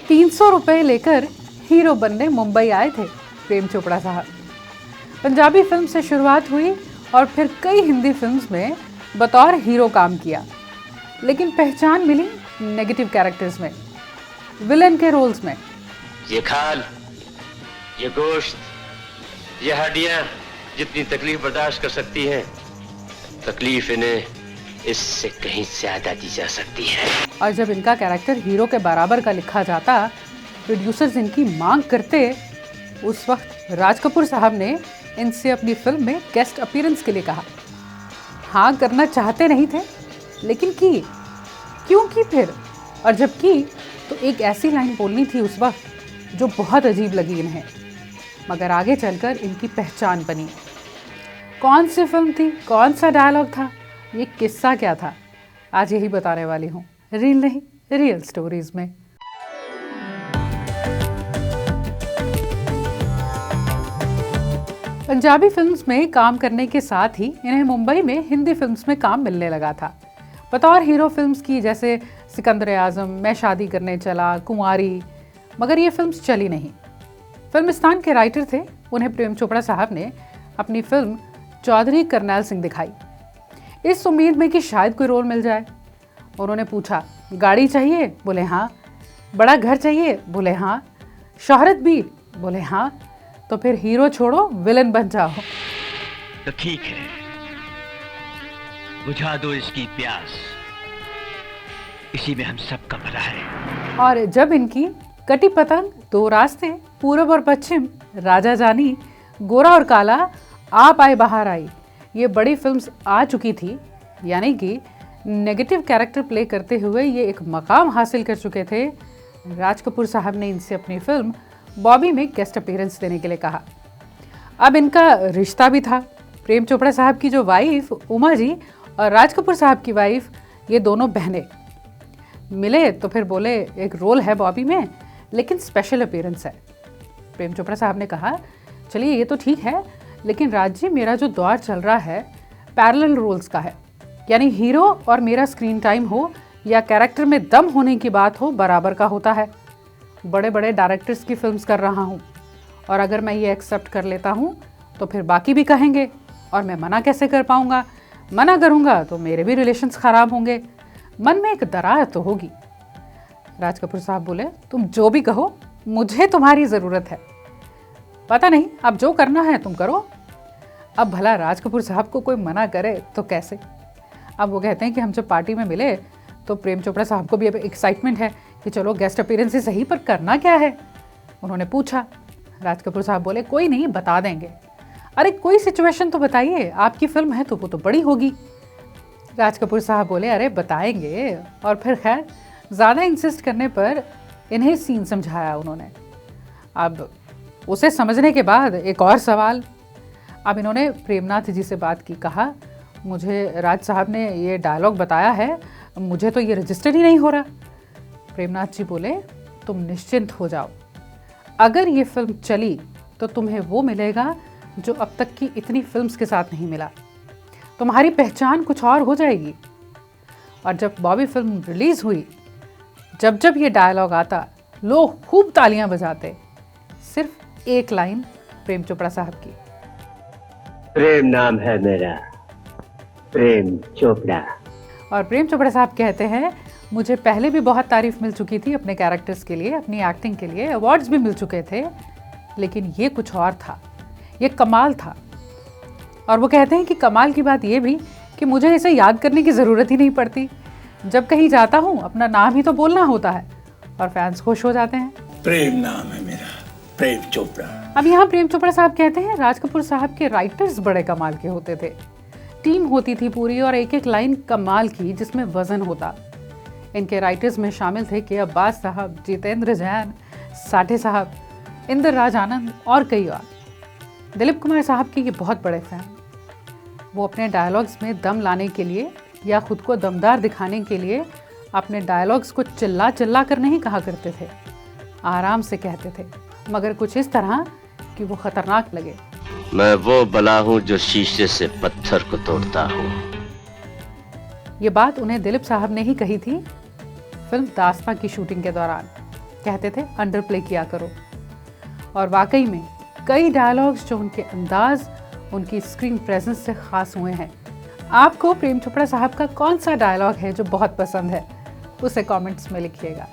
300 रुपए लेकर हीरो बनने मुंबई आए थे प्रेम चोपड़ा साहब। पंजाबी फिल्म से शुरुआत हुई और फिर कई हिंदी फिल्म्स में बतौर हीरो काम किया, लेकिन पहचान मिली नेगेटिव कैरेक्टर्स में, विलेन के रोल्स में। ये खाल, ये गोश्त, ये हड्डियां जितनी तकलीफ बर्दाश्त कर सकती हैं, तकलीफ इन्हें इससे कहीं ज्यादा दी जा सकती है। और जब इनका कैरेक्टर हीरो के बराबर का लिखा जाता, प्रोड्यूसर्स इनकी मांग करते, उस वक्त राज कपूर साहब ने इनसे अपनी फिल्म में गेस्ट अपीयरेंस के लिए कहा। हाँ करना चाहते नहीं थे, लेकिन की। क्यों की फिर? और जब की तो एक ऐसी लाइन बोलनी थी उस वक्त जो बहुत अजीब लगी इन्हें, मगर आगे चलकर इनकी पहचान बनी। कौन सी फिल्म थी, कौन सा डायलॉग था, ये किस्सा क्या था, आज यही बताने वाली हूँ रील नहीं रियल स्टोरीज में। पंजाबी फिल्म्स में काम करने के साथ ही इन्हें मुंबई में हिंदी फिल्म्स में काम मिलने लगा था बतौर हीरो फिल्म्स की, जैसे सिकंदर आजम, मैं शादी करने चला, कुंवारी। मगर ये फिल्म्स चली नहीं। फिल्मिस्तान के राइटर थे, उन्हें प्रेम चोपड़ा साहब ने अपनी फिल्म चौधरी करनैल सिंह दिखाई, इस उम्मीद में कि शायद कोई रोल मिल जाए। उन्होंने पूछा, गाड़ी चाहिए? बोले हाँ। बड़ा घर चाहिए? बोले हाँ। शोहरत भी? बोले हाँ। तो फिर हीरो छोड़ो, विलन बन जाओ। तो ठीक है, बुझा दो इसकी प्यास, इसी में हम सब का भला है। और जब इनकी कटी पतंग, दो रास्ते, पूरब और पश्चिम, राजा जानी, गोरा और काला, आप आए बाहर आई, ये बड़ी फिल्म्स आ चुकी थी, यानी कि नेगेटिव कैरेक्टर प्ले करते हुए ये एक मकाम हासिल कर चुके थे, राज कपूर साहब ने इनसे अपनी फिल्म बॉबी में गेस्ट अपीयरेंस देने के लिए कहा। अब इनका रिश्ता भी था। प्रेम चोपड़ा साहब की जो वाइफ उमा जी और राज कपूर साहब की वाइफ, ये दोनों बहनें मिले तो फिर बोले, एक रोल है बॉबी में, लेकिन स्पेशल अपीयरेंस है। प्रेम चोपड़ा साहब ने कहा, चलिए ये तो ठीक है, लेकिन राज जी मेरा जो दौर चल रहा है पैरेलल रोल्स का है, यानी हीरो और मेरा स्क्रीन टाइम हो या कैरेक्टर में दम होने की बात हो, बराबर का होता है। बड़े बड़े डायरेक्टर्स की फिल्म्स कर रहा हूँ, और अगर मैं ये एक्सेप्ट कर लेता हूँ तो फिर बाकी भी कहेंगे, और मैं मना कैसे कर पाऊँगा? मना करूँगा तो मेरे भी रिलेशंस ख़राब होंगे, मन में एक दरार तो होगी। राज कपूर साहब बोले, तुम जो भी कहो, मुझे तुम्हारी ज़रूरत है, पता नहीं अब जो करना है तुम करो। अब भला राज कपूर साहब को कोई मना करे तो कैसे? अब वो कहते हैं कि हम जब पार्टी में मिले तो प्रेम चोपड़ा साहब को भी अब एक्साइटमेंट है कि चलो गेस्ट अपीयरेंस ही सही, पर करना क्या है? उन्होंने पूछा। राज कपूर साहब बोले, कोई नहीं, बता देंगे। अरे कोई सिचुएशन तो बताइए, आपकी फिल्म है तो वो तो बड़ी होगी। राज कपूर साहब बोले, अरे बताएंगे। और फिर खैर ज़्यादा इंसिस्ट करने पर इन्हें सीन समझाया उन्होंने। अब उसे समझने के बाद एक और सवाल। अब इन्होंने प्रेमनाथ जी से बात की, कहा, मुझे राज साहब ने ये डायलॉग बताया है, मुझे तो ये रजिस्टर ही नहीं हो रहा। प्रेमनाथ जी बोले, तुम निश्चिंत हो जाओ, अगर ये फिल्म चली तो तुम्हें वो मिलेगा जो अब तक की इतनी फिल्म्स के साथ नहीं मिला, तुम्हारी पहचान कुछ और हो जाएगी। और जब बॉबी फिल्म रिलीज़ हुई, जब जब ये डायलॉग आता, लोग खूब तालियां बजाते। सिर्फ एक लाइन प्रेम चोपड़ा साहब की, प्रेम नाम है मेरा, प्रेम चोपड़ा। और प्रेम चोपड़ा साहब कहते हैं, मुझे पहले भी बहुत तारीफ मिल चुकी थी अपने कैरेक्टर्स के लिए, अपनी एक्टिंग के लिए, अवार्ड्स भी मिल चुके थे, लेकिन ये कुछ और था, ये कमाल था। और वो कहते हैं कि कमाल की बात ये भी कि मुझे इसे याद करने की ज़रूरत ही नहीं पड़ती, जब कहीं जाता हूँ अपना नाम ही तो बोलना होता है और फैंस खुश हो जाते हैं। प्रेम नाम है मेरा, प्रेम चोपड़ा। अब यहाँ प्रेम चोपड़ा साहब कहते हैं, राज कपूर साहब के राइटर्स बड़े कमाल के होते थे, टीम होती थी पूरी, और एक एक लाइन कमाल की जिसमें वजन होता। इनके राइटर्स में शामिल थे के अब्बास साहब, जितेंद्र जैन, साठे साहब, इंद्र राज आनंद और कई और। दिलीप कुमार साहब के ये बहुत बड़े फैन। वो अपने डायलॉग्स में दम लाने के लिए या खुद को दमदार दिखाने के लिए अपने डायलॉग्स को चिल्ला चिल्ला कर नहीं कहा करते थे, आराम से कहते थे, मगर कुछ इस तरह कि वो खतरनाक लगे। मैं वो बला हूँ जो शीशे से पत्थर को तोड़ता हूँ। ये बात उन्हें दिलीप साहब ने ही कही थी फिल्म दास्तां की शूटिंग के दौरान। कहते थे अंडर प्ले किया करो। और वाकई में कई डायलॉग्स जो उनके अंदाज, उनकी स्क्रीन प्रेजेंस से ख़ास हुए हैं। आपको प्रेम चोपड़ा साहब का कौन सा डायलॉग है जो बहुत पसंद है, उसे कमेंट्स में लिखिएगा।